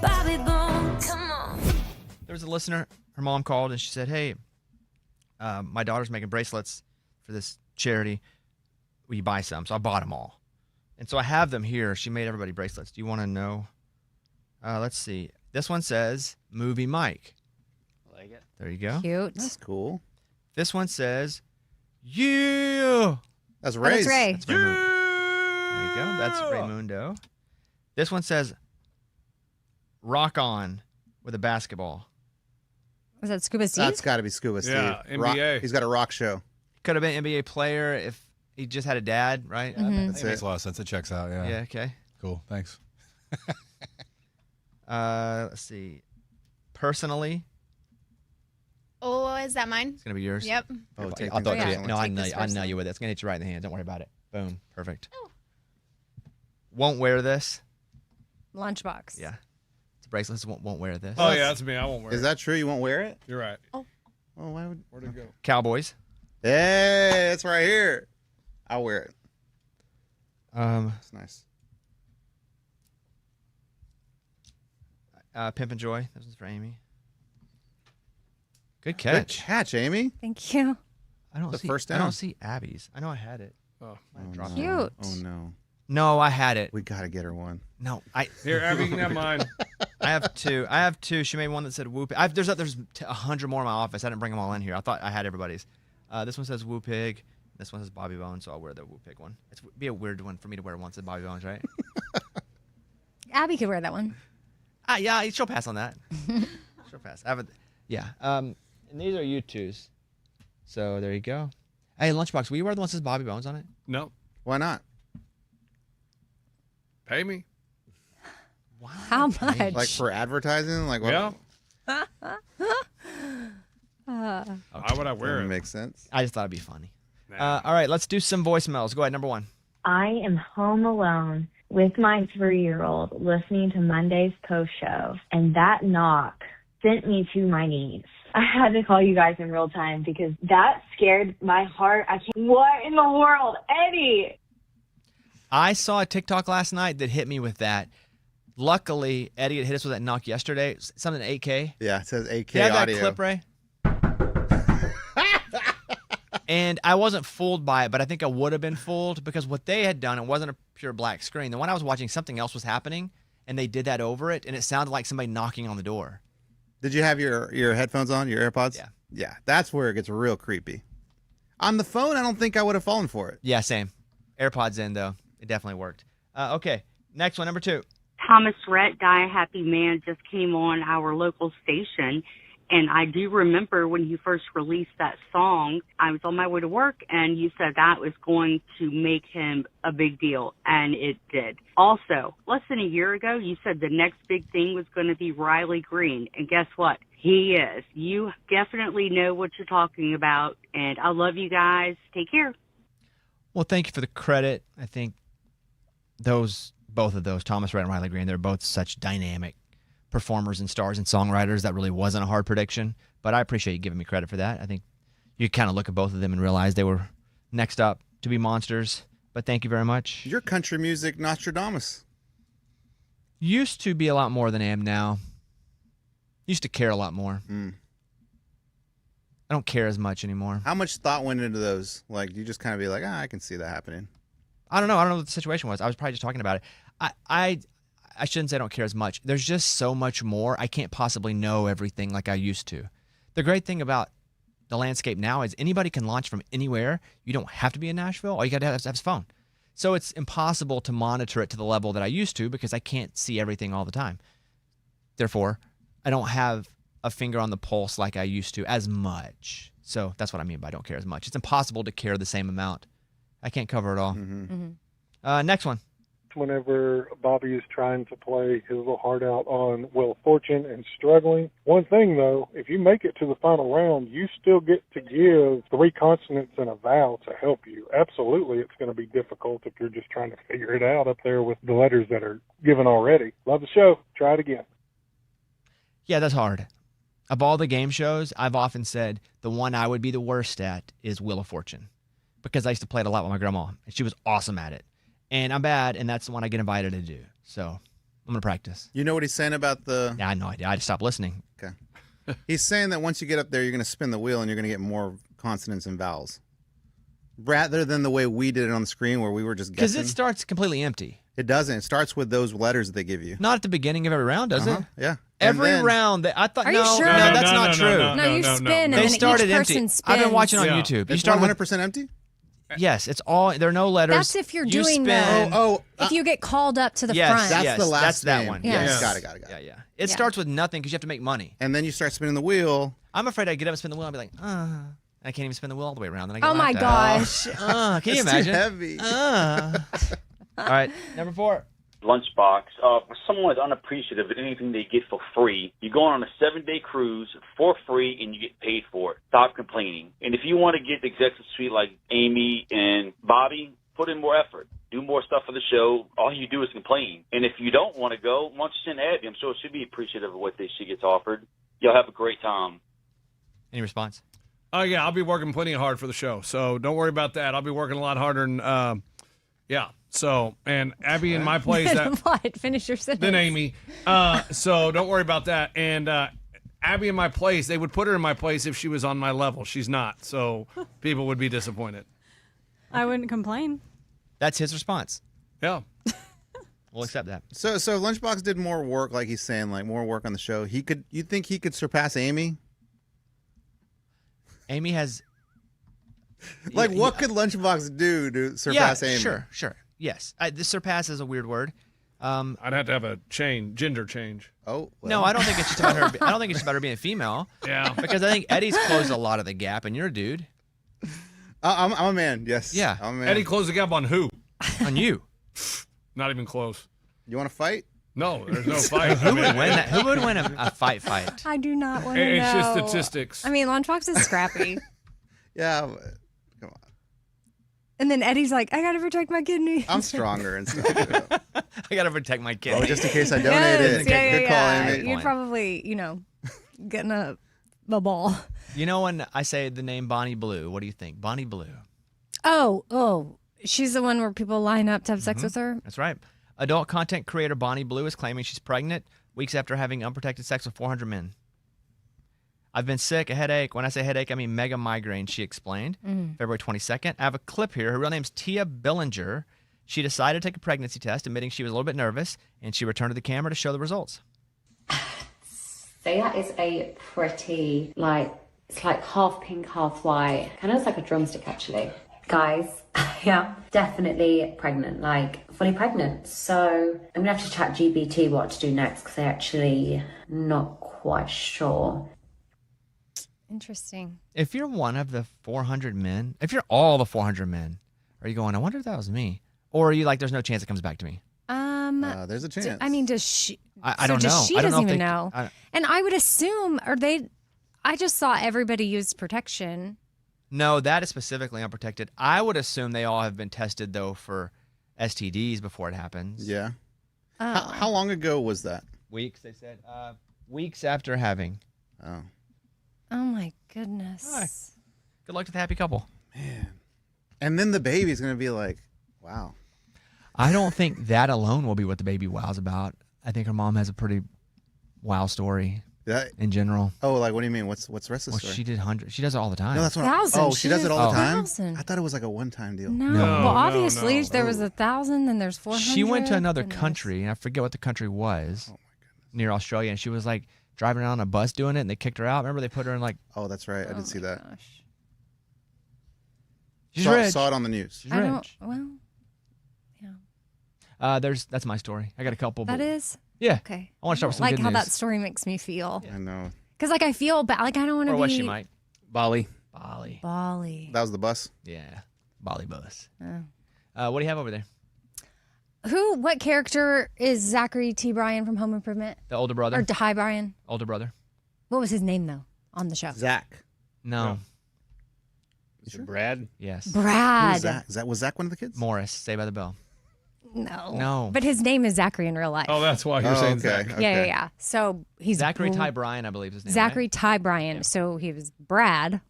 Bobby Bones, come on. There was a listener, her mom called and she said, hey, my daughter's making bracelets for this charity. Will you buy some? So I bought them all. And so I have them here. She made everybody bracelets. Do you want to know? Let's see. This one says Movie Mike. I like it. There you go. Cute. That's cool. This one says, yeah. That's Ray. That's Ray. That's Raymundo. There you go. That's Raymundo. This one says, rock on with a basketball. Was that Scuba Steve? That's got to be Scuba Steve. Yeah, NBA. He's got a rock show. Could have been NBA player if he just had a dad, right? That's It makes it. a lot of sense. It checks out. Yeah. Yeah, okay. Cool. Thanks. Let's see. Personally, Oh, is that mine? it's going to be yours. Yep. Oh, take I'll throw it things to you. personally. No, I Take know, this I know personally. you with it. It's going to hit you right in the hand. Don't worry about it. Boom. Perfect. Oh. Won't wear this. Lunchbox. Yeah. It's a bracelet. Won't wear this. Oh, yeah, that's me. I won't wear Is it. that true? You won't wear it? You're right. Oh, why would? Where'd it go? Cowboys. Hey, it's right here. I'll wear it. It's nice. Pimp and Joy. This one's for Amy. Good Good catch. catch, Amy. Thank you. I don't The see. first I down. don't see Abby's. I know I had it. Oh. I dropped no. it. Cute. Oh no. No, I had it. We got to get her one. No, Here, Abby, you can have mine. I have two. I have two. She made one that said Whoop. There's 100 more in my office. I didn't bring them all in here. I thought I had everybody's. This one says Woo Pig. This one says Bobby Bones, so I'll wear the Woo Pig one. It'd be a weird one for me to wear once at Bobby Bones, right? Abby could wear that one. Yeah, she'll pass on that. She'll pass. Yeah. And these are U2s. So there you go. Hey, Lunchbox, will you wear the one that says Bobby Bones on it? No. Why not? Pay me. How much? Like for advertising? Like what? Yeah. Why would I wear That it? makes sense. I just thought it'd be funny. Nah. All right, let's do some voicemails. Go ahead, number one. I am home alone with my 3-year-old listening to Monday's post show, and that knock sent me to my knees. I had to call you guys in real time because that scared my heart. What in the world? Eddie! I saw a TikTok last night that hit me with that. Luckily, Eddie had hit us with that knock yesterday. Something 8K. Yeah, it says AK Do you have audio. that clip, Ray? And I wasn't fooled by it, but I think I would have been fooled because what they had done, it wasn't a pure black screen. The one I was watching, something else was happening, and they did that over it, and it sounded like somebody knocking on the door. Did you have your headphones on, your AirPods? Yeah. Yeah, that's where it gets real creepy. On the phone, I don't think I would have fallen for it. Yeah, same. AirPods in, though. It definitely worked. Okay, next one, number two. Thomas Rhett, Die Happy Man, just came on our local station. And I do remember when you first released that song, I was on my way to work, and you said that was going to make him a big deal, and it did. Also, less than a year ago, you said the next big thing was going to be Riley Green, and guess what? He is. You definitely know what you're talking about, and I love you guys. Take care. Well, thank you for the credit. I think both of those, Thomas Rhett and Riley Green, they're both such dynamic performers and stars and songwriters. That really wasn't a hard prediction, but I appreciate you giving me credit for that. I think you kind of look at both of them and realize they were next up to be monsters, but thank you very much. Your country music Nostradamus. Used to be a lot more than I am now. Used to care a lot more. I don't care as much anymore. How much thought went into those? Like, you just kind of be like, I can see that happening. I don't know what the situation was. I was probably just talking about it. I shouldn't say I don't care as much. There's just so much more. I can't possibly know everything like I used to. The great thing about the landscape now is anybody can launch from anywhere. You don't have to be in Nashville. All you got to have is a phone. So it's impossible to monitor it to the level that I used to because I can't see everything all the time. Therefore, I don't have a finger on the pulse like I used to as much. So that's what I mean by don't care as much. It's impossible to care the same amount. I can't cover it all. Next one. Whenever Bobby is trying to play his little heart out on Wheel of Fortune and struggling. One thing, though, if you make it to the final round, you still get to give 3 consonants and a vowel to help you. Absolutely, it's going to be difficult if you're just trying to figure it out up there with the letters that are given already. Love the show. Try it again. Yeah, that's hard. Of all the game shows, I've often said the one I would be the worst at is Wheel of Fortune because I used to play it a lot with my grandma, and she was awesome at it. And I'm bad, and that's the one I get invited to do. So I'm gonna practice. You know what he's saying about the? Yeah, I had no idea. I just stopped listening. Okay. He's saying that once you get up there, you're going to spin the wheel and you're going to get more consonants and vowels, rather than the way we did it on the screen where we were just guessing. Because it starts completely empty. It doesn't. It starts with those letters that they give you. Not at the beginning of every round, does it? Yeah. Every round. I thought. Are you no, sure? no, No, that's not true. No, you spin and They then started each person empty. spins. I've been watching on Yeah. YouTube. You It's start with 100% empty? yes. It's all. There are no letters. That's if you're You doing spin. if you get called up to the yes, front. That's yes, the last That's that name. one. Yes. Yes. Got it. Yeah. It starts with nothing because you have to make money. And then you start spinning the wheel. I'm afraid I'd get up and spin the wheel and be like, I can't even spin the wheel all the way around. Then I get Oh my laughed at. gosh. Can you It's imagine? too heavy. All right, number 4. Lunchbox. For someone that's unappreciative of anything they get for free, you go on a 7-day cruise for free and you get paid for it. Stop complaining. And if you want to get the executive suite like Amy and Bobby, put in more effort. Do more stuff for the show. All you do is complain. And if you don't want to go, why don't you send Abby? I'm sure she'll be appreciative of what she gets offered. Y'all have a great time. Any response? Oh, yeah, I'll be working plenty hard for the show, so don't worry about that. I'll be working a lot harder than, So, and Abby in my place, What? Finish your sentence. then Amy. So don't worry about that. And Abby in my place, they would put her in my place if she was on my level. She's not, so people would be disappointed. I wouldn't complain. That's his response. Yeah. We'll accept that. So Lunchbox did more work, like he's saying, like more work on the show. You think he could surpass Amy? Amy has. Like, what could Lunchbox do to surpass Amy? Sure. Yes. This surpass is a weird word. I'd have to have a gender change. Oh, well. No, I don't think it's just about her. I don't think it's about her being female. Yeah. Because I think Eddie's closed a lot of the gap, and you're a dude. I'm a man. Yes. Yeah. I'm a man. Eddie closed the gap on who? On you. Not even close. You want to fight? No, there's no fight. Who would win that? Who would win a fight? I do not want to know. It's just statistics. I mean, Lunchbox is scrappy. Yeah. Come on. And then Eddie's like, I got to protect my kidney. I'm stronger and stuff. I gotta protect my kid. Oh, just in case I donate it. Good call, Amy. You'd probably, get in a ball. You know when I say the name Bonnie Blue, what do you think? Bonnie Blue. Oh, she's the one where people line up to have sex with her? That's right. Adult content creator Bonnie Blue is claiming she's pregnant weeks after having unprotected sex with 400 men. I've been sick, a headache. When I say headache, I mean mega migraine, she explained. February 22nd. I have a clip here. Her real name's Tia Billinger. She decided to take a pregnancy test, admitting she was a little bit nervous, and she returned to the camera to show the results. So that is a pretty, it's like half pink, half white. Kind of looks like a drumstick, actually. Guys, yeah, definitely pregnant, fully pregnant. So I'm gonna have to chat GBT what to do next, because I'm actually not quite sure. Interesting. If you're one of the 400 men, if you're all the 400 men, are you going, I wonder if that was me? Or are you like, there's no chance it comes back to me? There's a chance. I mean, does she? I don't know. She I don't doesn't know if even they- know. And I would assume, I just saw everybody use protection. No, that is specifically unprotected. I would assume they all have been tested, though, for STDs before it happens. Yeah. Oh. How long ago was that? Weeks, they said. Weeks after having. Oh. Oh, my goodness. All right. Good luck to the happy couple. Man. And then the baby's going to be like, wow. I don't think that alone will be what the baby wows about. I think her mom has a pretty wow story in general. Oh, like, what do you mean? What's the rest of the Well, story? she did hundreds. She does it all the time. No, that's what Thousand. Oh, she does it all the time? 1,000. I thought it was like a one-time deal. No. Well, obviously, there was 1,000, then there's 400. She went to another and country, and I forget what the country was, near Australia, and she was like driving around on a bus doing it, and they kicked her out. Remember, they put her in like... Oh, that's right. I did see that. Gosh. She's rich. Saw it on the news. She's I don't, rich. well, That's my story. I got a couple. that but is? Yeah. Okay. I want to start with some Like good how news. that story makes me feel. I know. Because, I feel bad. I don't want to Or be... what she might. Bali. Bali. That was the bus? Yeah. Bali bus. Oh. What do you have over there? What character is Zachary T. Bryan from Home Improvement? The older brother? Or Hi Bryan? Older brother. What was his name, though, on the show? Zach. No. Is it Brad? Yes. Brad. Who's Zach? Was Zach one of the kids? Morris, Saved by the Bell. No. No. But his name is Zachary in real life. Oh, that's why you're saying okay. Zach. Yeah. So he's Zachary Ty Bryan, I believe is his name. Zachary right? Ty Bryan. Yeah. So he was Brad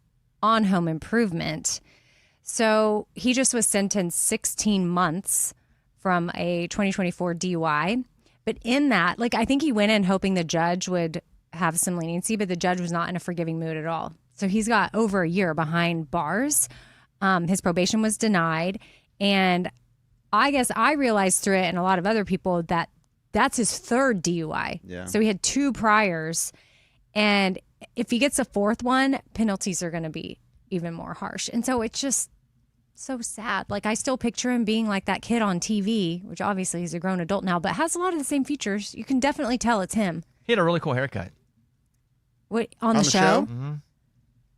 on Home Improvement. So he just was sentenced 16 months from a 2024 DUI. But in that, like, I think he went in hoping the judge would have some leniency, but the judge was not in a forgiving mood at all. So he's got over a year behind bars. His probation was denied. And I guess I realized through it, and a lot of other people, that that's his third DUI. Yeah. So he had 2 priors. And if he gets a 4th one, penalties are going to be even more harsh. And so it's just so sad. Like, I still picture him being like that kid on TV, which obviously he's a grown adult now, but has a lot of the same features. You can definitely tell it's him. He had a really cool haircut. What, on the show? Mm-hmm.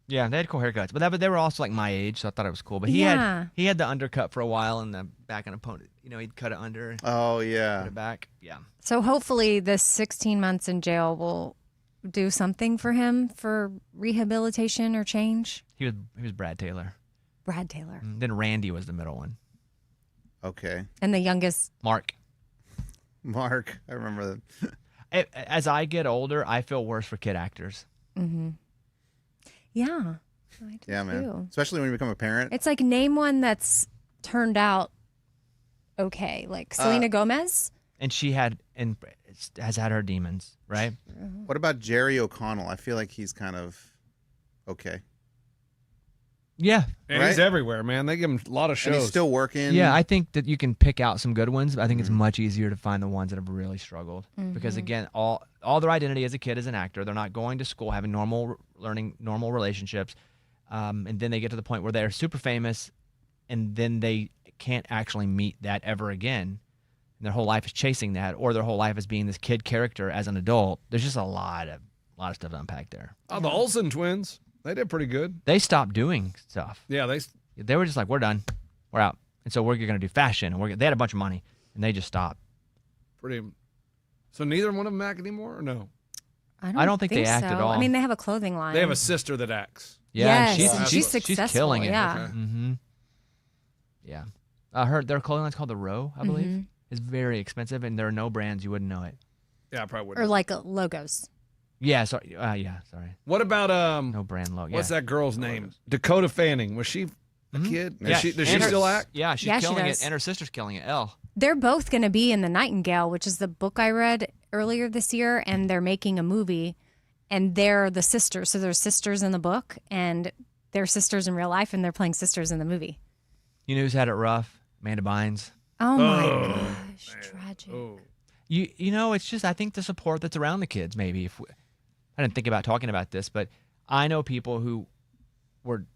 Yeah, they had cool haircuts, but they were also like my age, so I thought it was cool. But he Yeah. had the undercut for a while and the back on a pony. You know, he'd cut it under. Oh yeah. Put it back. Yeah. So hopefully this 16 months in jail will do something for him for rehabilitation or change. He was Brad Taylor. Brad Taylor. Then Randy was the middle one. Okay. And the youngest. Mark. I remember that. As I get older, I feel worse for kid actors. Mm-hmm. Yeah. I do Yeah, man. too. Especially when you become a parent. It's like, name one that's turned out okay. Like Selena Gomez. And she has had her demons, right? What about Jerry O'Connell? I feel like he's kind of okay. Yeah. And he's everywhere, man. They give him a lot of shows. And he's still working. Yeah, I think that you can pick out some good ones. But I think it's much easier to find the ones that have really struggled. Because again, all their identity as a kid is an actor. They're not going to school, having normal learning, normal relationships. And then they get to the point where they're super famous, and then they can't actually meet that ever again. And their whole life is chasing that, or their whole life is being this kid character as an adult. There's just a lot of stuff to unpack there. Oh, the Olsen twins. They did pretty good. They stopped doing stuff. Yeah, they were just like, we're done, we're out, and so we're going to do fashion. And they had a bunch of money, and they just stopped. Pretty. So neither one of them act anymore, or no? I don't think they act so. at all. I mean, they have a clothing line. They have a sister that acts. Yeah, Yes, and she's successful, killing it. yeah. Okay. Mm-hmm. Yeah, their clothing line's called the Row, I believe. It's very expensive, and there are no brands you wouldn't know it. Yeah, I probably Or wouldn't. like logos. Yeah, sorry. Sorry. What about No brand logo. What's that girl's name? Dakota Fanning. Was she a kid? Yeah. Does she still act? Yeah, she's Yeah, she killing does. it, and her sister's killing it. Elle. They're both going to be in The Nightingale, which is the book I read earlier this year, and they're making a movie, and they're the sisters. So they're sisters in the book, and they're sisters in real life, and they're playing sisters in the movie. You know who's had it rough? Amanda Bynes. Oh my gosh, tragic. Oh. You know, it's just I think the support that's around the kids. Maybe I didn't think about talking about this, but I know people who were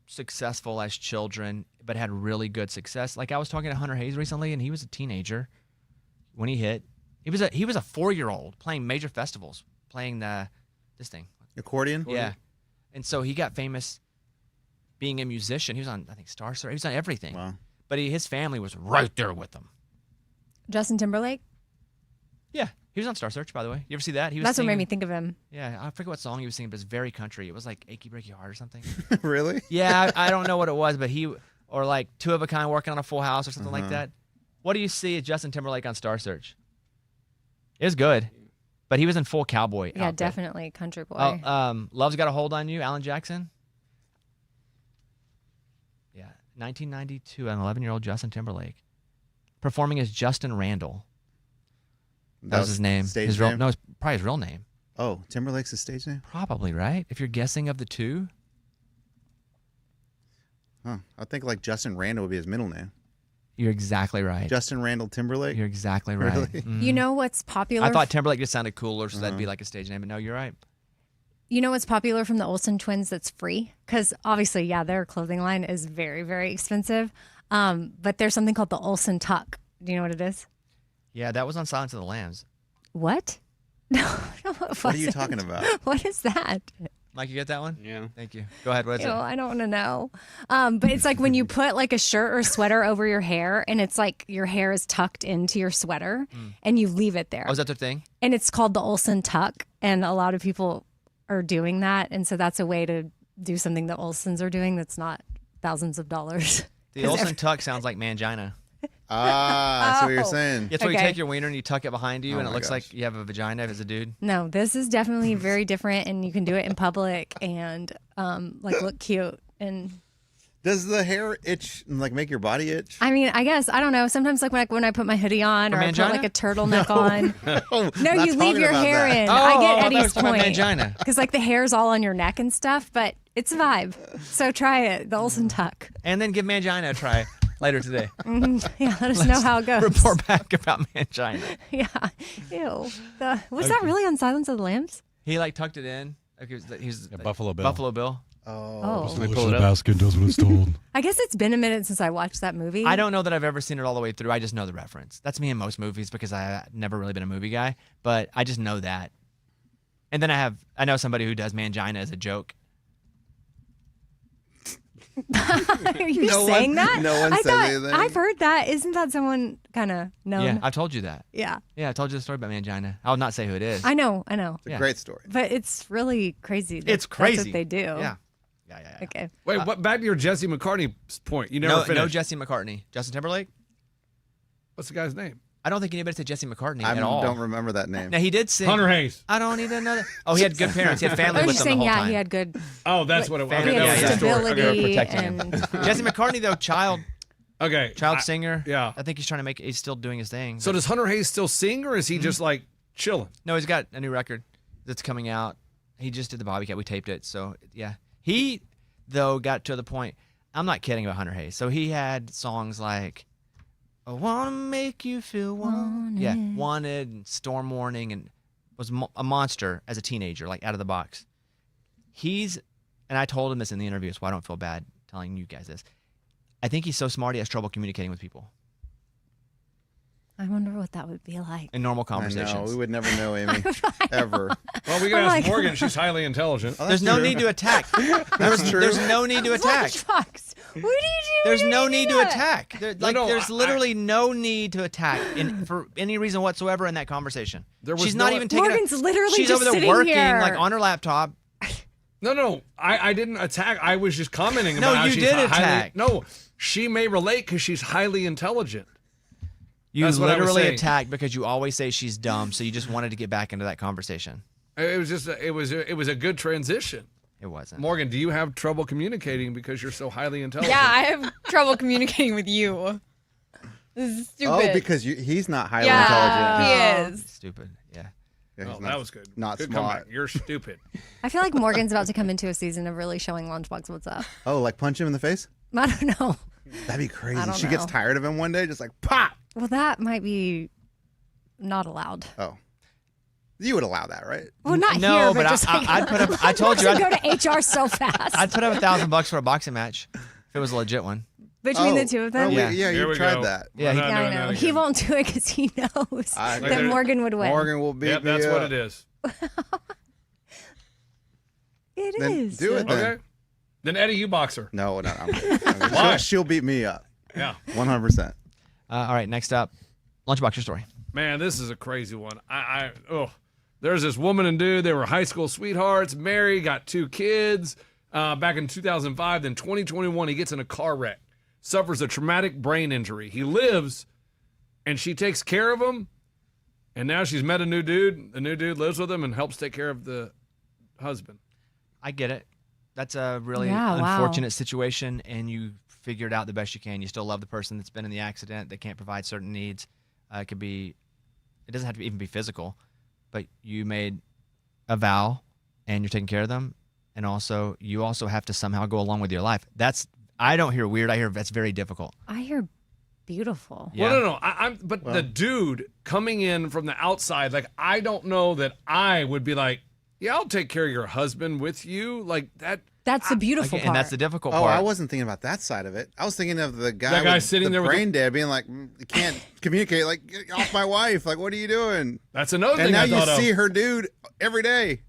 successful as children but had really good success. Like I was talking to Hunter Hayes recently, and he was a teenager when he hit. He was a 4-year-old playing major festivals, playing this thing. Accordion? Yeah. And so he got famous being a musician. He was on, I think, Star Search. He was on everything. Wow. But his family was right there with him. Justin Timberlake? Yeah. He was on Star Search, by the way. You ever see that? He was That's what made singing- me think of him. Yeah, I forget what song he was singing, but it's very country. It was like Achy Breaky Heart or something. Really? Yeah, I don't know what it was, but or like Two of a Kind working on a Full House or something like that. What do you see at Justin Timberlake on Star Search? It was good, but he was in full cowboy Yeah, outfit. definitely country boy. Love's Got a Hold on You, Alan Jackson. Yeah, 1992, an 11-year-old Justin Timberlake performing as Justin Randall. That was his name. Stage His name? No, it's probably his real name. Oh, Timberlake's his stage name? Probably, right? If you're guessing of the two. Huh. I think like Justin Randall would be his middle name. You're exactly right. Justin Randall Timberlake? You're exactly right. Really? Mhm. You know what's popular? I thought Timberlake just sounded cooler, so that'd be like a stage name, but no, you're right. You know what's popular from the Olsen twins that's free? Because obviously, yeah, their clothing line is very, very expensive. But there's something called the Olsen tuck. Do you know what it is? Yeah, that was on Silence of the Lambs. What? No, it What are you wasn't. talking about? What is that? Mike, you get that one? Yeah. Thank you. Go ahead. What is Ew, it? I don't want to know. But it's like when you put like a shirt or sweater over your hair, and it's like your hair is tucked into your sweater, and you leave it there. Oh, is that the thing? And it's called the Olsen tuck, and a lot of people are doing that, and so that's a way to do something the Olsens are doing that's not thousands of dollars. The Olsen tuck sounds like mangina. I see what you're saying. It's where you Okay. take your wiener and you tuck it behind you, Oh and it my looks gosh. like you have a vagina as a dude. No, this is definitely very different, and you can do it in public and like look cute. And Does the hair itch, like make your body itch? I mean, I guess I don't know. Sometimes, like when I put my hoodie on, or I put like a turtleneck on. No, you leave your hair in. I get Eddie's point. Mangina. Because like the hair's all on your neck and stuff, but it's a vibe. So try it, the Olsen tuck. And then give Mangina a try later today. Yeah, let us know how it goes. Report back about Mangina. Yeah. Ew. Was that really on Silence of the Lambs? He like tucked it in. Like he's Buffalo Bill. Buffalo Bill. Oh. Let me pull it up. Baskin does what it's told. I guess it's been a minute since I watched that movie. I don't know that I've ever seen it all the way through. I just know the reference. That's me in most movies because I've never really been a movie guy, but I just know that. And then I know somebody who does Mangina as a joke. Are you saying that? No one says anything. I've heard that. Isn't that someone kind of known? Yeah, I've told you that. Yeah. Yeah, I told you the story about Mangina. I'll not say who it is. I know. It's a great story. But it's really crazy. It's crazy. That's what they do. Yeah. Okay. Wait, what? Back to your Jesse McCartney point. You never finished. No Jesse McCartney. Justin Timberlake? What's the guy's name? I don't think anybody said Jesse McCartney I at all. don't remember that name. Now, he did sing. Hunter Hayes. I don't need another. Oh, he had good parents. He had family with him the whole time. He had good. Oh, that's what it was. Family. He had Yeah, yeah. stability They were protecting him. and. Jesse McCartney, though, child singer. Yeah. I think he's still doing his thing. So does Hunter Hayes still sing, or is he just like chilling? No, he's got a new record that's coming out. He just did the Bobby Cat. We taped it. So, yeah. He, though, got to the point. I'm not kidding about Hunter Hayes. So he had songs like, I want to make you feel wanted. Yeah, Wanted and Storm Warning, and was a monster as a teenager, like out of the box. And I told him this in the interview, so I don't feel bad telling you guys this. I think he's so smart he has trouble communicating with people I wonder what that would be like. in normal conversations. I know. We would never know, Amy. Ever. Well, we can ask Morgan. She's highly intelligent. There's no need to attack. That's true. There's no need to attack. Lunchbox. What did you do? There's When no did you need do to that? attack. There's literally no need to attack for any reason whatsoever in that conversation. She's not even taking. Morgan's literally She's just over there sitting working here. like on her laptop. No, I didn't attack. I was just commenting No, about how you she's did highly, attack. No, she may relate because she's highly intelligent. You That's what I was literally saying. attacked because you always say she's dumb, so you just wanted to get back into that conversation. It was just it was a good transition. It wasn't. Morgan, do you have trouble communicating because you're so highly intelligent? Yeah, I have trouble communicating with you. This is stupid. Oh, because he's not highly Yeah, intelligent. he is. Stupid. Yeah. Yeah, he's Oh, not- that was good. Not good smart. comeback. You're stupid. I feel like Morgan's about to come into a season of really showing Lunchbox what's up. Oh, like punch him in the face? I don't know. That'd be crazy. I don't She gets know. tired of him one day, just like pop. Well, that might be not allowed. Oh, you would allow that, right? Well, not No, here, but but just like, I'd put up. I told you. I'd go to HR so fast. I'd put up $1,000 for a boxing match if it was a legit one. Between the two of them? Yeah, Here you we tried go. that. Yeah, We're not Yeah, I doing know. that He again. won't do it because he knows I- that Morgan would win. Morgan will beat Yep, me that's up. what it is. It Then is. do it then. Okay. Then Eddie, you box her. No, I'm good. Why? She'll beat me up. Yeah. 100%. All right, next up, Lunchbox, your story. Man, this is a crazy one. There's this woman and dude. They were high school sweethearts, married, got 2 kids. Back in 2005, then 2021, he gets in a car wreck, suffers a traumatic brain injury. He lives, and she takes care of him. And now she's met a new dude. The new dude lives with him and helps take care of the husband. I get it. That's a really Yeah, wow. unfortunate situation, and you figured out the best you can. You still love the person that's been in the accident, that can't provide certain needs. It doesn't have to even be physical, but you made a vow, and you're taking care of them, and you also have to somehow go along with your life. I don't hear weird. I hear that's very difficult. I hear beautiful. Yeah. Well, no. But the dude coming in from the outside, like, I don't know that I would be like, yeah, I'll take care of your husband with you. Like that. That's the beautiful part. And that's the difficult Oh, part. I wasn't thinking about that side of it. I was thinking of the guy, That guy with sitting the there with brain dead, being like, you can't communicate. Like, get off my wife. Like, what are you doing? That's another And thing now I you thought see of. her dude every day.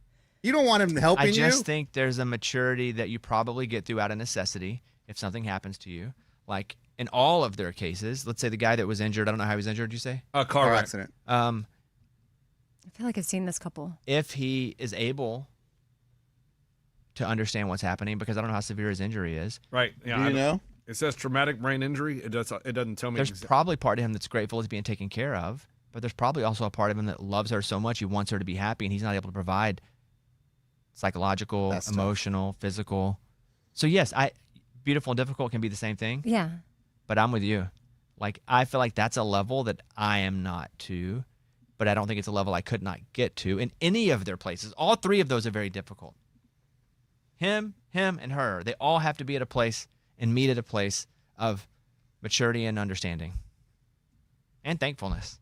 You don't want him helping I just you. think there's a maturity that you probably get through out of necessity if something happens to you. Like in all of their cases, let's say the guy that was injured, I don't know how he was injured, you say? A car wreck. accident. I feel like I've seen this couple. If he is able to understand what's happening, because I don't know how severe his injury is. Right. Yeah. Do you know? It says traumatic brain injury. It doesn't tell me. There's probably part of him that's grateful he's being taken care of, but there's probably also a part of him that loves her so much he wants her to be happy, and he's not able to provide psychological, That's tough. emotional, physical. So yes, beautiful and difficult can be the same thing. Yeah. But I'm with you. Like, I feel like that's a level that I am not to, but I don't think it's a level I could not get to in any of their places. All three of those are very difficult. Him, and her, they all have to be at a place and meet at a place of maturity and understanding and thankfulness.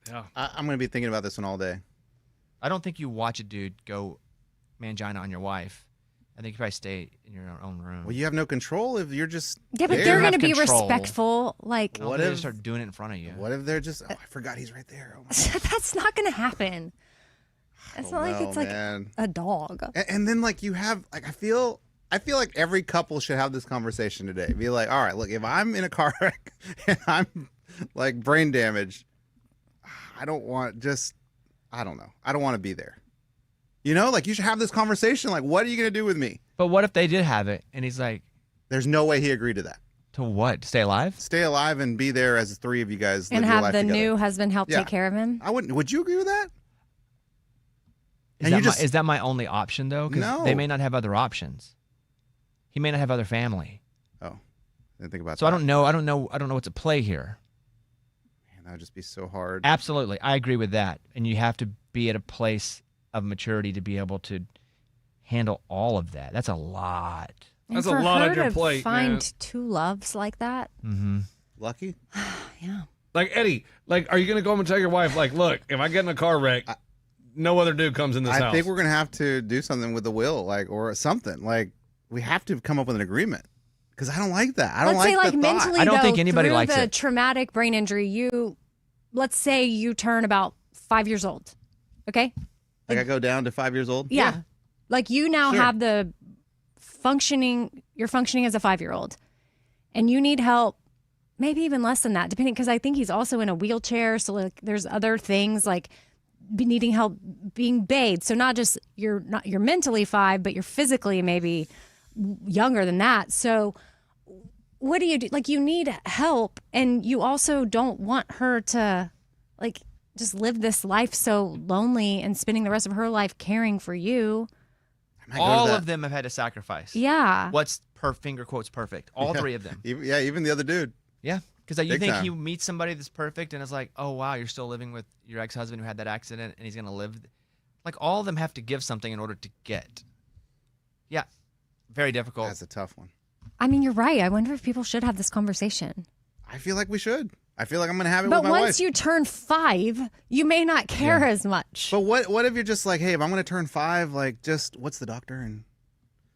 Yeah. I'm going to be thinking about this one all day. I don't think you watch a dude go mangina on your wife. I think you probably stay in your own room. Well, you have no control if you're just Yeah, but there. they're going to have be control. respectful. Like, What if they start doing it in front of you? What if they're just? Oh, I forgot he's right there. Oh my that's not going to happen. It's not like no, it's like man. a dog. And then like you have like I feel like every couple should have this conversation today. Be like, all right, look, if I'm in a car wreck and I'm like brain damaged, I don't want I don't know. I don't want to be there. You know, like you should have this conversation. Like, what are you going to do with me? But what if they did have it and he's like, there's no way he agreed to that. To what? Stay alive? Stay alive and be there as the three of you guys live And your have life the together. new husband help Yeah. take care of him? I wouldn't. Would you agree with that? Is that my only option though? 'Cause No. they may not have other options. He may not have other family. Oh, I didn't think about So that. I don't know what's at play here. Man, that would just be so hard. Absolutely. I agree with that. And you have to be at a place of maturity to be able to handle all of that. That's a lot. And That's a for lot her on your to plate, find man. two loves like that. Mm-hmm. Lucky? Yeah. Like, Eddie, like, are you going to go home and tell your wife, like, look, if I get in a car wreck, no other dude comes in this I house? think we're gonna have to do something with the will, like, or something. Like, we have to come up with an agreement because I don't like that. I don't Let's say, like like the thought. mentally, I don't though, think anybody through likes the it. traumatic brain injury, let's say you turn about 5 years old. Okay. Like I go down to 5 years old. Yeah. Like you now Sure. have you're functioning as a 5-year-old and you need help, maybe even less than that, depending, because I think he's also in a wheelchair. So like there's other things like needing help being bathed. So not just you're mentally 5, but you're physically maybe younger than that. So what do? Like you need help, and you also don't want her to like just live this life so lonely and spending the rest of her life caring for you. All of them have had to sacrifice. Yeah. What's finger quotes perfect? All Yeah. three of them. Even the other dude. Yeah. Because you Big think time. he meets somebody that's perfect and it's like, oh, wow, you're still living with your ex-husband who had that accident and he's going to live. Like, all of them have to give something in order to get. Yeah. Very difficult. That's a tough one. I mean, you're right. I wonder if people should have this conversation. I feel like we should. I feel like I'm gonna have it But with my once wife. you turn 5, you may not care as much. But what if you're just like, hey, if I'm gonna turn 5, like, just what's the doctor and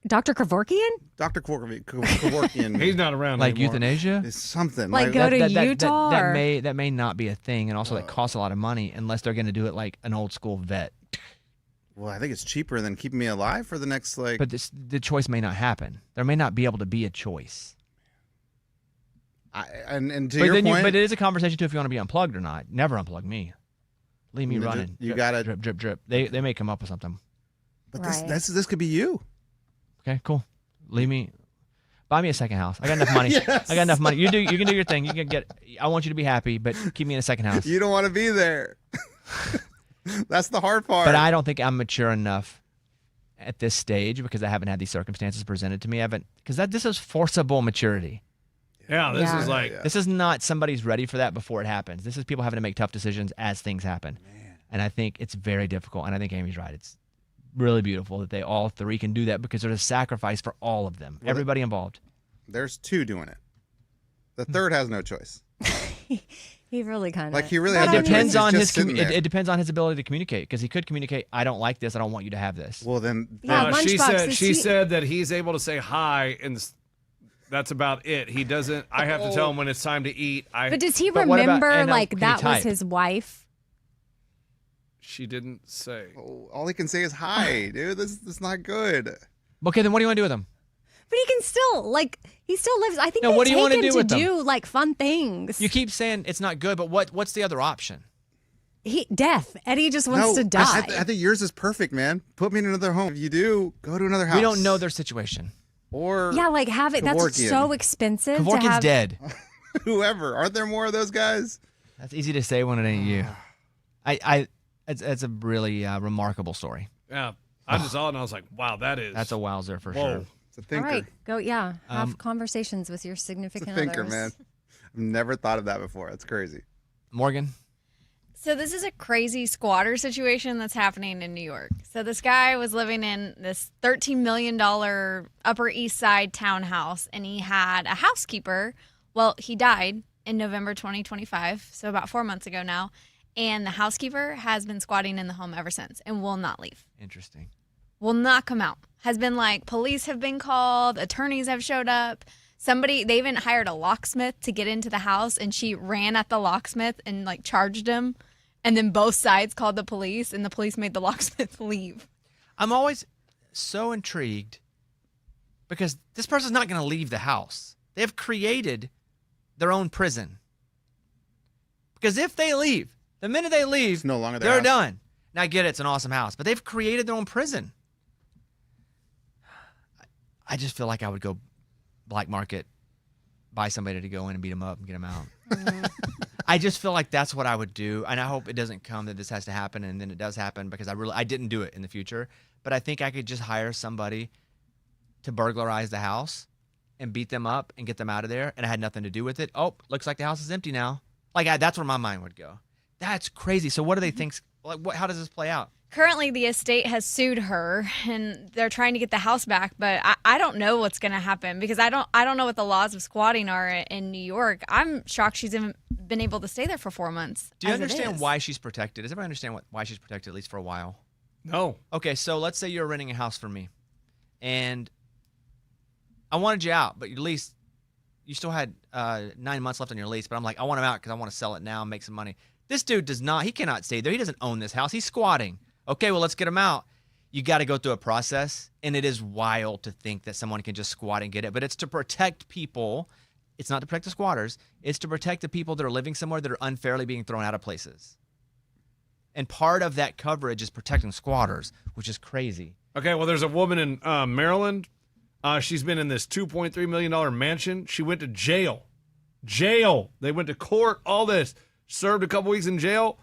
Dr. Kevorkian? Dr. Kevorkian? He's not around Like anymore. euthanasia? Is something Like go to Utah? That or- may not be a thing, and also that costs a lot of money unless they're going to do it like an old school vet. Well, I think it's cheaper than keeping me alive for the next like. But the choice may not happen. There may not be able to be a choice. And to But your then point, but it is a conversation too if you want to be unplugged or not. Never unplug me. Leave me running. You Drip, gotta drip, drip, drip. They may come up with something. But Right. this could be you. Okay, cool. Leave me. Buy me a second house. I got enough money. Yes. I got enough money. You can do your thing. You can get. I want you to be happy, but keep me in a second house. You don't want to be there. That's the hard part. But I don't think I'm mature enough at this stage because I haven't had these circumstances presented to me. I haven't because this is forcible maturity. Yeah, this is like This is not somebody's ready for that before it happens. This is people having to make tough decisions as things happen. And I think it's very difficult. And I think Amy's right. It's really beautiful that they all three can do that because there's a sacrifice for all of them, everybody involved. There's 2 doing it. The third has no choice. He really kind of Like he really It has no depends choice. on He's his just sitting there. it depends on his ability to communicate because he could communicate. I don't like this. I don't want you to have this. Well, then Yeah, she Lunchbox, said is she he- said that he's able to say hi and that's about it. He doesn't. I have to tell him when it's time to eat. But does he But what about- remember and, like can he that was type? his wife? She didn't say. all he can say is hi, dude. This is not good. Okay, then what do you want to do with him? But he can still he still lives. I think No, they what do you take wanna him do to with them? do like fun things. You keep saying it's not good, but what's the other option? Death. Eddie just wants to die. I think yours is perfect, man. Put me in another home. If you do, go to another house. We don't know their situation. Or yeah, like have it. That's Kevorkian. so expensive. to Kevorkian's have, dead. whoever. Aren't there more of those guys? That's easy to say when it ain't you. It's a really remarkable story. Yeah, I just saw it and I was like, wow, That's a wowzer for Whoa. sure. It's a thinker. All right, go. Yeah, have conversations with your significant It's a thinker, others. man. I've never thought of that before. That's crazy. Morgan? So this is a crazy squatter situation that's happening in New York. So this guy was living in this $13 million Upper East Side townhouse, and he had a housekeeper. Well, he died in November 2025, so about 4 months ago now. And the housekeeper has been squatting in the home ever since and will not leave. Interesting. Will not come out. Has been like, police have been called, attorneys have showed up. They even hired a locksmith to get into the house, and she ran at the locksmith and like charged him. And then both sides called the police, and the police made the locksmith leave. I'm always so intrigued because this person's not going to leave the house. They have created their own prison. Because if they leave, the minute they leave, It's no longer their they're house. done. Now I get it, it's an awesome house, but they've created their own prison. I just feel like I would go black market, buy somebody to go in and beat them up and get them out. I just feel like that's what I would do, and I hope it doesn't come that this has to happen, and then it does happen because I didn't do it in the future. But I think I could just hire somebody to burglarize the house and beat them up and get them out of there, and I had nothing to do with it. Oh, looks like the house is empty now. That's where my mind would go. That's crazy. So what do they think? How does this play out? Currently, the estate has sued her, and they're trying to get the house back. But I don't know what's going to happen because I don't know what the laws of squatting are in New York. I'm shocked she's even been able to stay there for 4 months. Do you as it understand is. why she's protected? Does everybody understand why she's protected, at least for a while? No. Okay, so let's say you're renting a house from me, and I wanted you out, but at least you still had 9 months left on your lease. But I'm like, I want him out because I want to sell it now and make some money. This dude he cannot stay there. He doesn't own this house. He's squatting. Okay, well, let's get him out. You got to go through a process, and it is wild to think that someone can just squat and get it. But it's to protect people. It's not to protect the squatters. It's to protect the people that are living somewhere that are unfairly being thrown out of places. And part of that coverage is protecting squatters, which is crazy. Okay, well, there's a woman in Maryland. She's been in this $2.3 million mansion. She went to jail. They went to court, all this. Served a couple weeks in jail.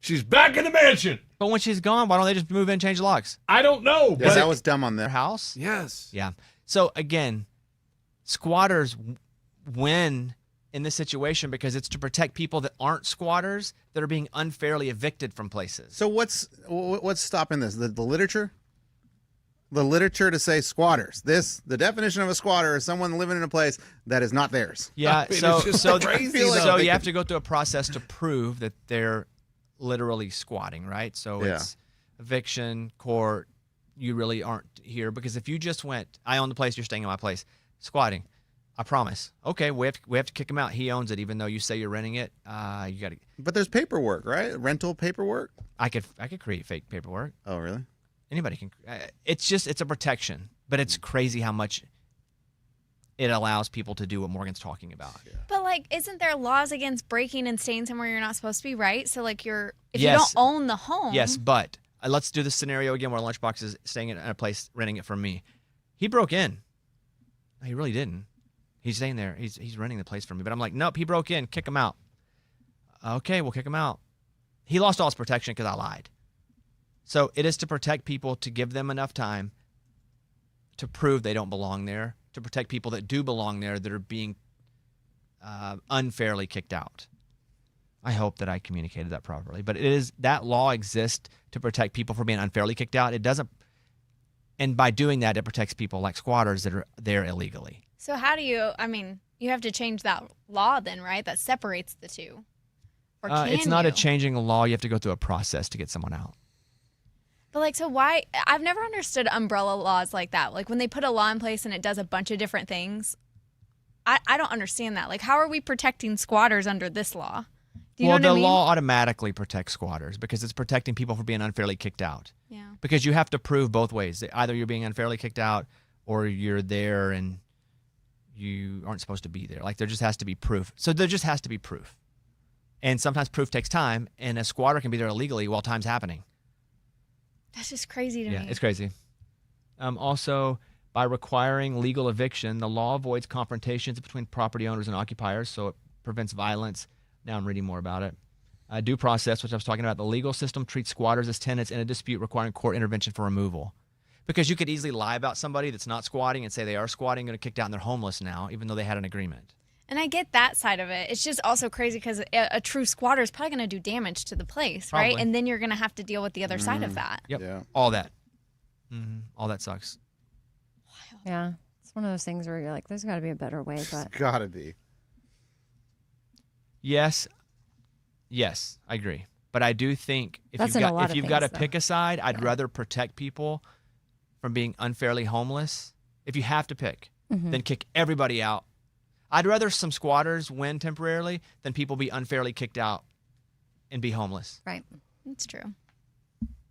She's back in the mansion. But when she's gone, why don't they just move in and change the locks? I don't know. Yes, that was dumb on Their their house? Yes. Yeah. So again, squatters win in this situation because it's to protect people that aren't squatters that are being unfairly evicted from places. So what's stopping this? The literature? The literature to say squatters. The definition of a squatter is someone living in a place that is not theirs. Yeah, I mean, it's just crazy. So you have to go through a process to prove that they're literally squatting, right? So it's eviction, court. You really aren't here because if you just went, I own the place, you're staying in my place, squatting. I promise. Okay, we have to kick him out. He owns it, even though you say you're renting it. You got to. But there's paperwork, right? Rental paperwork. I could create fake paperwork. Oh, really? Anybody can. It's a protection, but it's crazy how much it allows people to do what Morgan's talking about. Yeah. But isn't there laws against breaking and staying somewhere you're not supposed to be, right? So if Yes. you don't own the home. Yes, but let's do the scenario again where Lunchbox is staying in a place, renting it from me. He broke in. No, he really didn't. He's staying there. He's renting the place from me. But I'm like, nope, he broke in. Kick him out. Okay, we'll kick him out. He lost all his protection because I lied. So it is to protect people, to give them enough time to prove they don't belong there, to protect people that do belong there that are being unfairly kicked out. I hope that I communicated that properly. But that law exists to protect people from being unfairly kicked out. It doesn't, and by doing that, it protects people like squatters that are there illegally. So how do you have to change that law then, right? That separates the two. Or can It's not you? a changing a law. You have to go through a process to get someone out. But so why? I've never understood umbrella laws like that. Like when they put a law in place and it does a bunch of different things. I don't understand that. Like how are we protecting squatters under this law? Do you know what I mean? Law automatically protects squatters because it's protecting people from being unfairly kicked out. Yeah. Because you have to prove both ways. Either you're being unfairly kicked out or you're there and you aren't supposed to be there. Like there just has to be proof. So there just has to be proof. And sometimes proof takes time, and a squatter can be there illegally while time's happening. That's just crazy to me. Yeah, it's crazy. Also, by requiring legal eviction, the law avoids confrontations between property owners and occupiers, so it prevents violence. Now I'm reading more about it. Due process, which I was talking about, the legal system treats squatters as tenants in a dispute requiring court intervention for removal. Because you could easily lie about somebody that's not squatting and say they are squatting, going to kicked out and they're homeless now, even though they had an agreement. And I get that side of it. It's just also crazy because a true squatter is probably going to do damage to the place, right? Probably. And then you're going to have to deal with the other side of that. Yep. Yeah. All that. All that sucks. Yeah. It's one of those things where you're like, there's got to be a better way, but Gotta be. Yes, I agree. But I do think if That's you've in a got lot if of you've got to things, pick though. a side, I'd rather protect people from being unfairly homeless. If you have to pick, then kick everybody out. I'd rather some squatters win temporarily than people be unfairly kicked out and be homeless. right. It's true.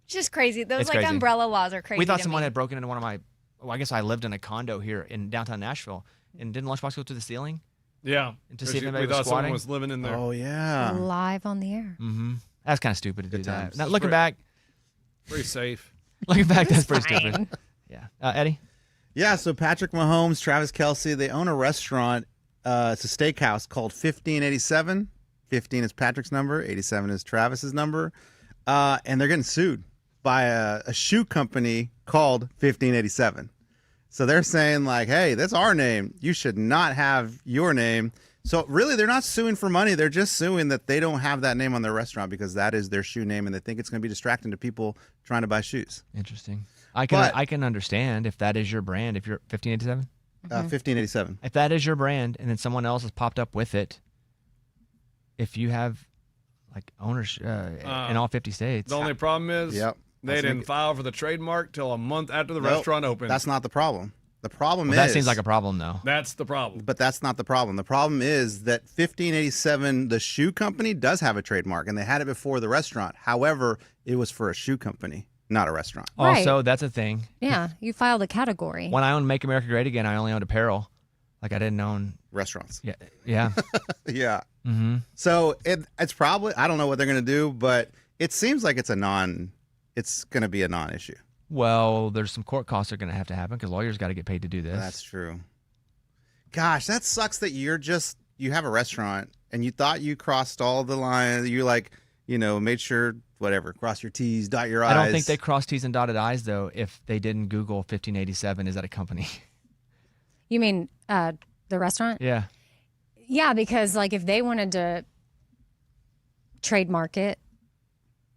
It's just crazy. Those It's like crazy. umbrella laws are crazy. We thought to someone me. had broken into one of my. Well, I guess I lived in a condo here in downtown Nashville, and didn't Lunchbox go to the ceiling? Yeah. And to see if anybody we was thought someone squatting? was living in there. Oh yeah. Live on the air. That's kind of stupid to do Good that. times. Now, It's looking pretty- back, Pretty safe. looking back, that's pretty Fine. stupid. Yeah, Eddie. Yeah, so Patrick Mahomes, Travis Kelce, they own a restaurant. It's a steakhouse called 1587. 15 is Patrick's number, 87 is Travis's number. And they're getting sued by a shoe company called 1587. So they're saying, like, hey, that's our name. You should not have your name. So really, they're not suing for money. They're just suing that they don't have that name on their restaurant because that is their shoe name, and they think it's going to be distracting to people trying to buy shoes. Interesting. But- I can understand if that is your brand. If you're 1587, 1587. if that is your brand, and then someone else has popped up with it. If you have like owners in all 50 states, The only problem is Yep. they Let's didn't make it- file for the trademark till a month after the Nope, restaurant opened. That's not the problem. The problem well, is that seems like a problem though. That's the problem. But that's not the problem. The problem is that 1587, the shoe company, does have a trademark, and they had it before the restaurant. However, it was for a shoe company, not a restaurant. Right. Also, that's a thing. Yeah. You filed a category. When I owned Make America Great Again, I only owned apparel. Like I didn't own. Restaurants. Yeah. Yeah. Mm-hmm. So it's probably, I don't know what they're going to do, but it seems like it's going to be a non-issue. Well, there's some court costs that are going to have to happen because lawyers got to get paid to do this. That's true. Gosh, that sucks that you have a restaurant and you thought you crossed all the lines. You made sure, whatever, cross your T's, dot your I's. I don't think they crossed T's and dotted I's though. If they didn't Google 1587, is that a company? You mean the restaurant? Yeah. Yeah, because like if they wanted to trademark it,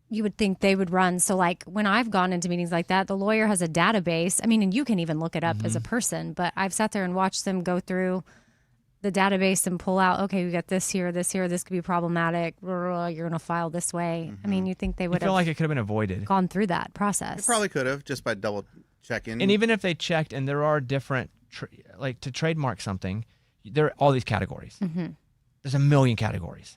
you would think they would run. So like when I've gone into meetings like that, the lawyer has a database. I mean, and you can even look it up as a person, but I've sat there and watched them go through the database and pull out, okay, we got this here, this could be problematic. You're going to file this way. I mean, you think they I would feel have like it could have been avoided. gone through that They process. probably could have just by double checking. And even if they checked, and there are different, like to trademark something, there are all these categories. There's a million categories.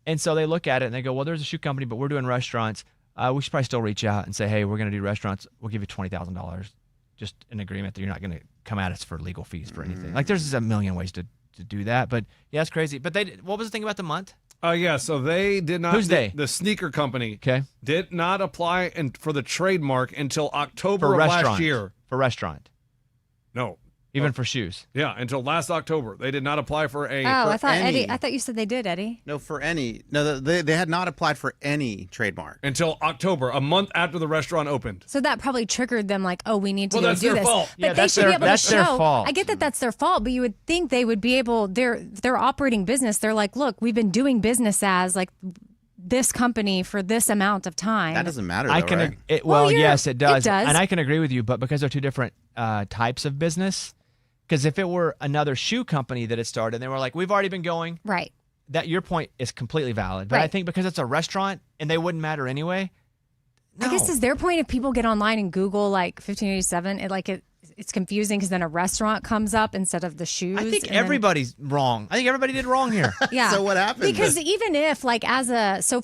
And so they look at it and they go, well, there's a shoe company, but we're doing restaurants. We should probably still reach out and say, hey, we're going to do restaurants. We'll give you $20,000. Just an agreement that you're not going to come at us for legal fees for anything. Like there's just a million ways to do that. But yeah, it's crazy. But what was the thing about the month? Yeah, so they did not. Who's they? The sneaker company. Okay. Did not apply for the trademark until October For of restaurant. last year. For restaurant. No. Even for shoes. Yeah, until last October. They did not apply for a. Oh, I thought any- Eddie. I thought you said they did, Eddie. No, for any. No, they had not applied for any trademark. Until October, a month after the restaurant opened. So that probably triggered them, like, oh, we need to Well, go that's do their this. fault. But Yeah, they that's should their- be able that's to their show. fault. I get that that's their fault, but you would think they would be able. They're operating business. They're like, look, we've been doing business as like this company for this amount of time. That doesn't matter, though, I can. right? Well, yes, it does. It does. And I can agree with you, but because they're two different types of business. Because if it were another shoe company that had started, and they were like, we've already been going. Right. That your point is completely valid. But I Right. think because it's a restaurant and they wouldn't matter anyway. I guess no. is their point if people get online and Google like 1587, it's confusing because then a restaurant comes up instead of the shoes. I think and then- everybody's wrong. I think everybody did wrong here. Yeah. So what happened? Because even if like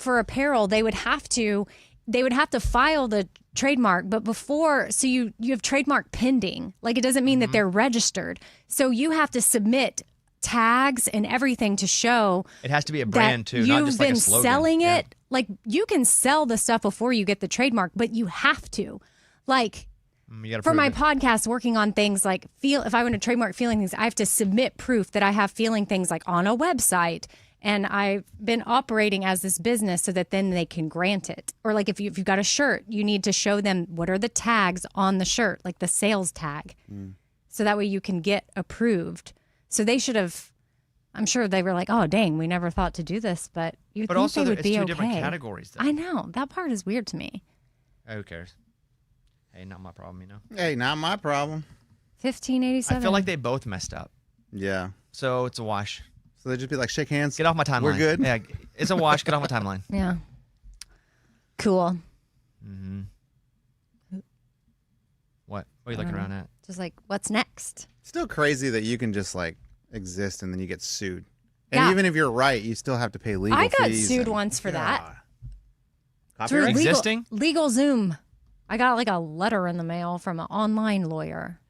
for apparel, they would have to file the trademark, but before, so you have trademark pending. Like it doesn't mean that they're registered. So you have to submit tags and everything to show It has to be a that brand too, you've not just like been a slogan. selling Yeah. it. Like you can sell the stuff before you get the trademark, but you have to. Like You gotta for prove my it. podcast, working on things like if I want to trademark feeling things, I have to submit proof that I have feeling things like on a website And I've been operating as this business so that then they can grant it. Or like if you've got a shirt, you need to show them what are the tags on the shirt, like the sales tag. So that way you can get approved. So they should have, I'm sure they were like, oh, dang, we never thought to do this. But you'd think also they would it's be two okay. different categories, though. I know. That part is weird to me. Who cares? Hey, not my problem, you know? Hey, not my problem. 1587. I feel like they both messed up. Yeah. So it's a wash. So they'd just be like, shake hands. Get off my timeline. We're good. Yeah, it's a wash. Get off my timeline. Yeah. Cool. Mm-hmm. What are you looking around at? Just like, what's next? Still crazy that you can just like exist and then you get sued. And Yeah. even if you're right, you still have to pay legal I got fees sued and- once for that. Copyright? Through Existing? Legal Zoom. I got like a letter in the mail from an online lawyer.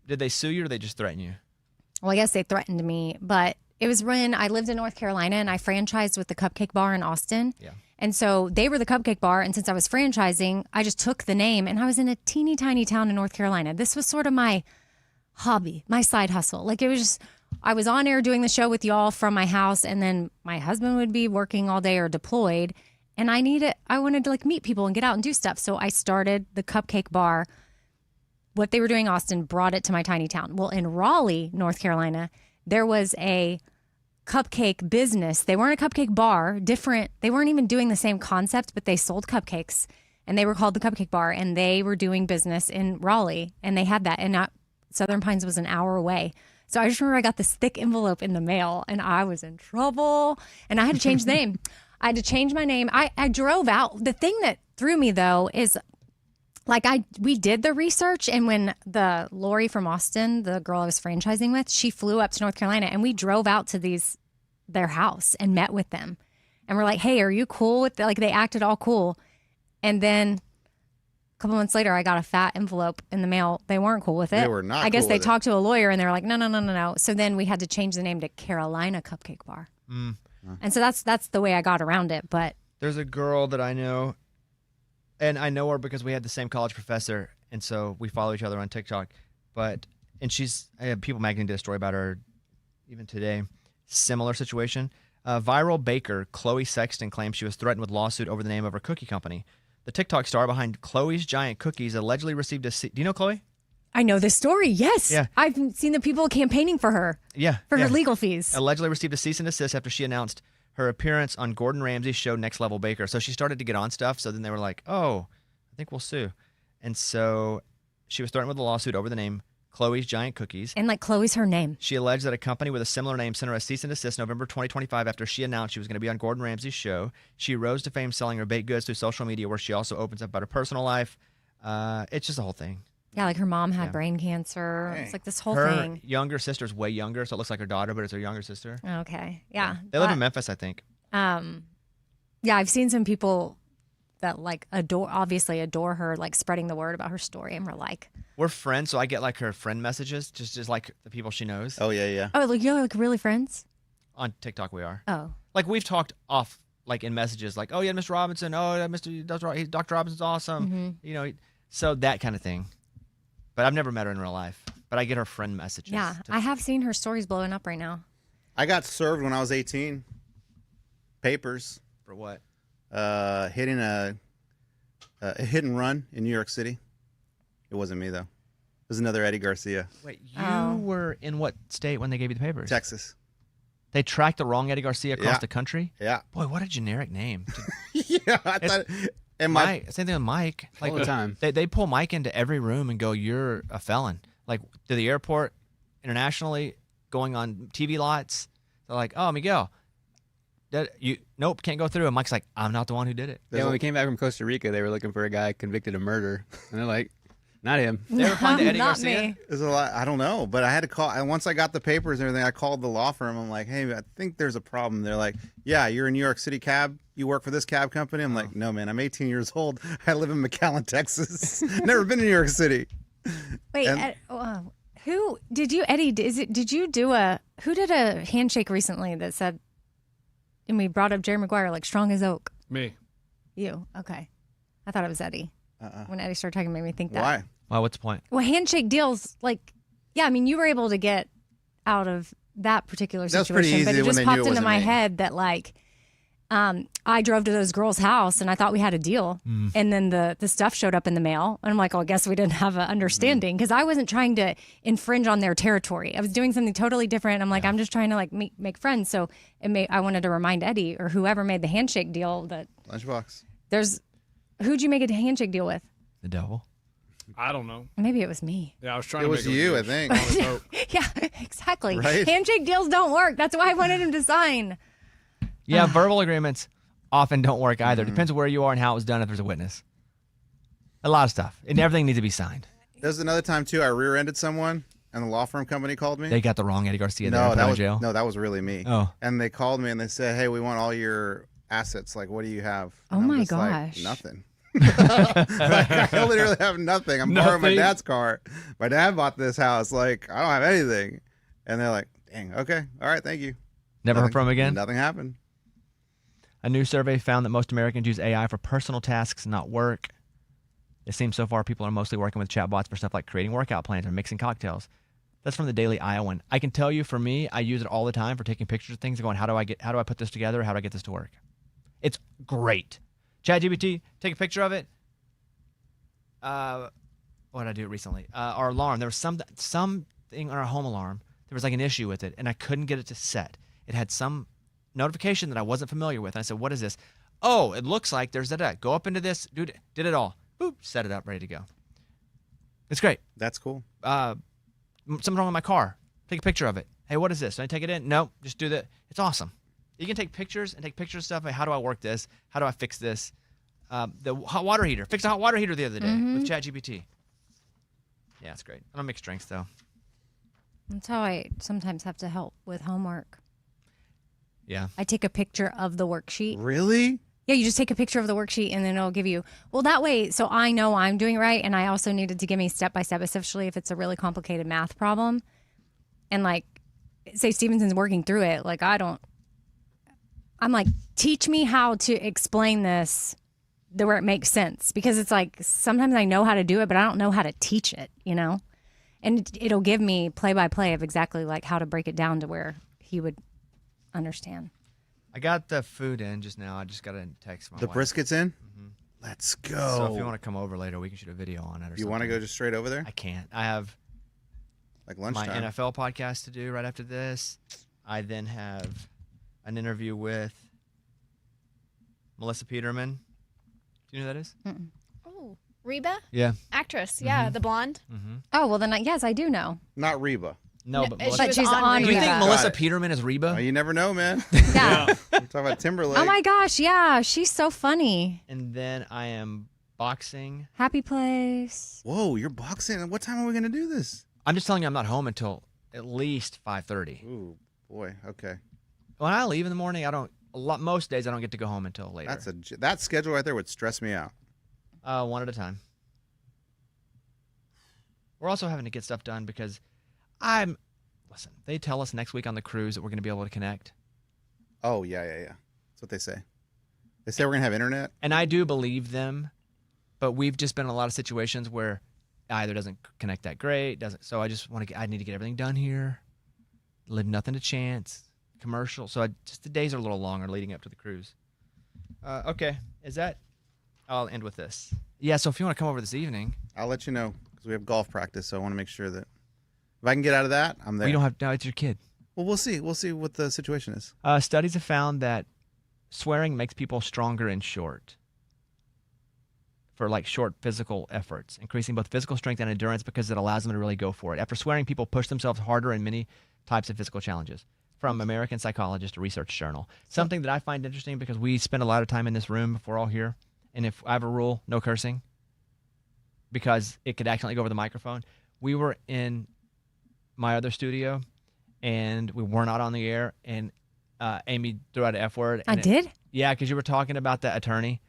Did they sue you or they just threaten you? Well, I guess they threatened me, but it was when I lived in North Carolina and I franchised with the Cupcake Bar in Austin. Yeah. And so they were the Cupcake Bar. And since I was franchising, I just took the name and I was in a teeny tiny town in North Carolina. This was sort of my hobby, my side hustle. Like it was just, I was on air doing the show with y'all from my house. And then my husband would be working all day or deployed. And I wanted to like meet people and get out and do stuff. So I started the Cupcake Bar. What they were doing in Austin brought it to my tiny town. Well, in Raleigh, North Carolina, there was a cupcake business. They weren't a cupcake bar, different. They weren't even doing the same concept, but they sold cupcakes and they were called the Cupcake Bar and they were doing business in Raleigh and they had that. And Southern Pines was an hour away. So I just remember I got this thick envelope in the mail and I was in trouble and I had to change the name. I had to change my name. I drove out. The thing that threw me though is like we did the research, and when the Lori from Austin, the girl I was franchising with, she flew up to North Carolina and we drove out to their house and met with them. And we're like, hey, are you cool with like they acted all cool. And then a couple months later, I got a fat envelope in the mail. They weren't cool with it. They were not I guess cool they with it. talked to a lawyer and they were like, no. So then we had to change the name to Carolina Cupcake Bar. And so that's the way I got around it. But There's a girl that I know, and I know her because we had the same college professor, and so we follow each other on TikTok. And People Magazine did a story about her even today. Similar situation. Viral baker Chloe Sexton claims she was threatened with lawsuit over the name of her cookie company. The TikTok star behind Chloe's Giant Cookies allegedly received a... Do you know Chloe? I know this story. Yes. Yeah. I've seen the people campaigning for her. Yeah. For her legal fees. Allegedly received a cease and desist after she announced her appearance on Gordon Ramsay's show Next Level Baker. So she started to get on stuff. So then they were like, oh, I think we'll sue. And so she was threatened with a lawsuit over the name Chloe's Giant Cookies. And like Chloe's her name. She alleged that a company with a similar name sent her a cease and desist November 2025 after she announced she was going to be on Gordon Ramsay's show. She rose to fame selling her baked goods through social media, where she also opens up about her personal life. It's just a whole thing. Yeah, like her mom had brain cancer. It's like this whole Her thing. younger sister's way younger, so it looks like her daughter, but it's her younger sister. Okay. Yeah. They live in Memphis, I think. Yeah, I've seen some people that like obviously adore her, like spreading the word about her story, and we're like, We're friends, so I get like her friend messages, just like the people she knows. Oh, yeah. oh, like you're like really friends? On TikTok, we are. Oh. Like we've talked off, like in messages, like, oh yeah, Mr. Robinson, oh yeah, Dr. Robinson's awesome, Mm-hmm. you know, so that kind of thing. But I've never met her in real life. But I get her friend messages. Yeah, I have seen her stories blowing up right now. I got served when I was 18. Papers. For what? Hitting a hit and run in New York City. It wasn't me, though. It was another Eddie Garcia. Wait, you were in what state when they gave you the papers? Texas. They tracked the wrong Eddie Garcia across the country? Yeah. Boy, what a generic name. Yeah, I thought... And same thing with Mike. Like All the time. They pull Mike into every room and go, "You're a felon." Like to the airport, internationally, going on TV lots. They're like, "Oh, Miguel, nope, can't go through." And Mike's like, "I'm not the one who did it." Yeah, when we came back from Costa Rica, they were looking for a guy convicted of murder, and they're like, "Not him." They ever find the Eddie Not Garcia? me. There's a lot. I don't know, but I had to call. And once I got the papers and everything, I called the law firm. I'm like, "Hey, I think there's a problem." They're like, "Yeah, you're a New York City cab. You work for this cab company?" I'm like, "No, man. I'm 18 years old. I live in McAllen, Texas. Never been to New York City." Wait, who did you, Eddie? Who did a handshake recently that said, and we brought up Jerry Maguire, like strong as oak? Me. You. Okay. I thought it was Eddie. When Eddie started talking, it made me think that. Why? Well, what's the point? Well, handshake deals, like, yeah, I mean, you were able to get out of that particular That was pretty situation, but easy it when just they knew popped it into wasn't my me. head that like I drove to those girls' house and I thought we had a deal, and then the stuff showed up in the mail, and I'm like, oh, I guess we didn't have an understanding because I wasn't trying to infringe on their territory. I was doing something totally different. I'm like, I'm just trying to like make friends. So I wanted to remind Eddie or whoever made the handshake deal that Lunchbox. who'd you make a handshake deal with? The devil. I don't know. Maybe it was me. Yeah, I was trying It to was make you, I huge. think. Oh, Yeah, exactly. Right? Handshake deals don't work. That's why I wanted him to sign. Yeah, verbal agreements often don't work either. Depends where you are and how it was done if there's a witness. A lot of stuff. And everything needs to be signed. There's another time too. I rear-ended someone, and the law firm company called me. They got the wrong Eddie Garcia there no, and put that him in was jail. no, that was really me. Oh. And they called me and they said, "Hey, we want all your assets. Like, what do you have?" Oh And I'm my just like, gosh. nothing. Like, I literally have nothing. I'm borrowing my Nothing. dad's car. My dad bought this house. Like, I don't have anything. And they're like, "Dang, okay, all right, thank you." Never Nothing- heard from him again? Nothing happened. A new survey found that most Americans use AI for personal tasks, not work. It seems so far people are mostly working with chatbots for stuff like creating workout plans or mixing cocktails. That's from the Daily Iowan. I can tell you, for me, I use it all the time for taking pictures of things and going, how do I put this together? How do I get this to work? It's great. ChatGPT, take a picture of it. What did I do recently? Our alarm. There was something on our home alarm. There was like an issue with it, and I couldn't get it to set. It had some notification that I wasn't familiar with. And I said, what is this? Oh, it looks like there's that. Go up into this. Dude, did it all. Boop, set it up, ready to go. It's great. That's cool. Something wrong with my car. Take a picture of it. Hey, what is this? Do I take it in? No, just do that. It's awesome. You can take pictures of stuff. Like, how do I work this? How do I fix this? The hot water heater. Fixed a hot water heater the other day with ChatGPT. Yeah, it's great. I don't mix drinks, though. That's how I sometimes have to help with homework. Yeah. I take a picture of the worksheet. Really? Yeah, you just take a picture of the worksheet and then it'll give you, well, that way, so I know I'm doing it right. And I also needed to give me step by step, especially if it's a really complicated math problem. And like, say Stevenson's working through it. Like, I'm like, teach me how to explain this where it makes sense. Because it's like, sometimes I know how to do it, but I don't know how to teach it, you know? And it'll give me play by play of exactly like how to break it down to where he would understand. I got the food in just now. I just got a text. The brisket's in? Let's go. So if you want to come over later, we can shoot a video on it or You want to go just straight over there? I can't. I have like my lunchtime. NFL podcast to do right after this. I then have an interview with Melissa Peterman. Do you know who that is? Oh, Reba? Yeah. Actress. Yeah, the blonde. Oh, well, then, yes, I do know. Not Reba. No, but Melissa. But she's on Do you think Reba. Melissa Peterman is Reba? Oh, you never know, man. Yeah. We're talking about Timberlake. Oh, my gosh. Yeah. She's so funny. And then I am boxing. Happy Place. Whoa, you're boxing. What time are we going to do this? I'm just telling you, I'm not home until at least 5:30. Ooh, boy. Okay. When I leave in the morning, most days I don't get to go home until later. That schedule right there would stress me out. One at a time. We're also having to get stuff done because listen, they tell us next week on the cruise that we're going to be able to connect. Oh, yeah. That's what they say. They say we're going to have internet. And I do believe them, but we've just been in a lot of situations where either doesn't connect that great, so I just I need to get everything done here. Leave nothing to chance. Commercial. So the days are a little longer leading up to the cruise. Okay. I'll end with this. Yeah, so if you want to come over this evening. I'll let you know because we have golf practice, so I want to make sure that if I can get out of that, I'm there. We don't have, no, it's your kid. Well, we'll see. We'll see what the situation is. Studies have found that swearing makes people stronger and short for like short physical efforts, increasing both physical strength and endurance because it allows them to really go for it. After swearing, people push themselves harder in many types of physical challenges. From American Psychologist, a research journal. Something that I find interesting because we spend a lot of time in this room before all here, and if I have a rule, no cursing, because it could accidentally go over the microphone. We were in my other studio, and we were not on the air, and Amy threw out an F word. I did? Yeah, because you were talking about that attorney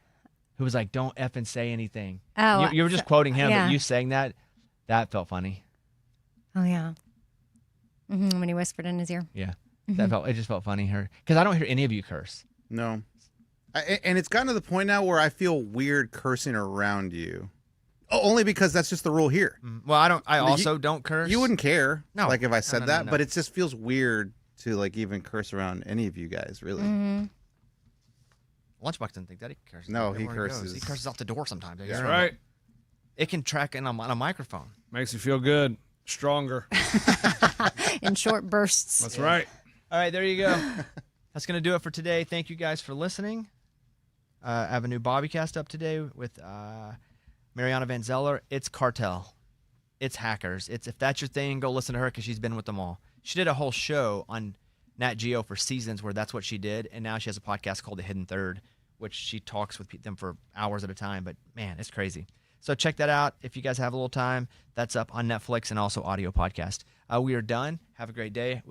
who was like, don't F and say anything. Oh, You were just quoting him, yeah. but you saying that felt funny. Oh, yeah. When he whispered in his ear. Yeah. It just felt funny because I don't hear any of you curse. No. And it's gotten to the point now where I feel weird cursing around you. Only because that's just the rule here. Well, I don't. I also don't curse. You wouldn't care, No. like if I said no, that, no. but it just feels weird to like even curse around any of you guys, really. Mm-hmm. Lunchbox doesn't think that he curses. No, he Everywhere curses. He curses out the door sometimes. That's right. It can track in on a microphone. Makes you feel good, stronger. In short bursts. That's right. All right, there you go. That's going to do it for today. Thank you guys for listening. I have a new Bobbycast up today with Mariana Van Zeller. It's cartel. It's hackers. It's if that's your thing, go listen to her because she's been with them all. She did a whole show on Nat Geo for seasons where that's what she did, and now she has a podcast called The Hidden Third, which she talks with them for hours at a time. But man, it's crazy. So check that out if you guys have a little time. That's up on Netflix and also audio podcast. We are done. Have a great day.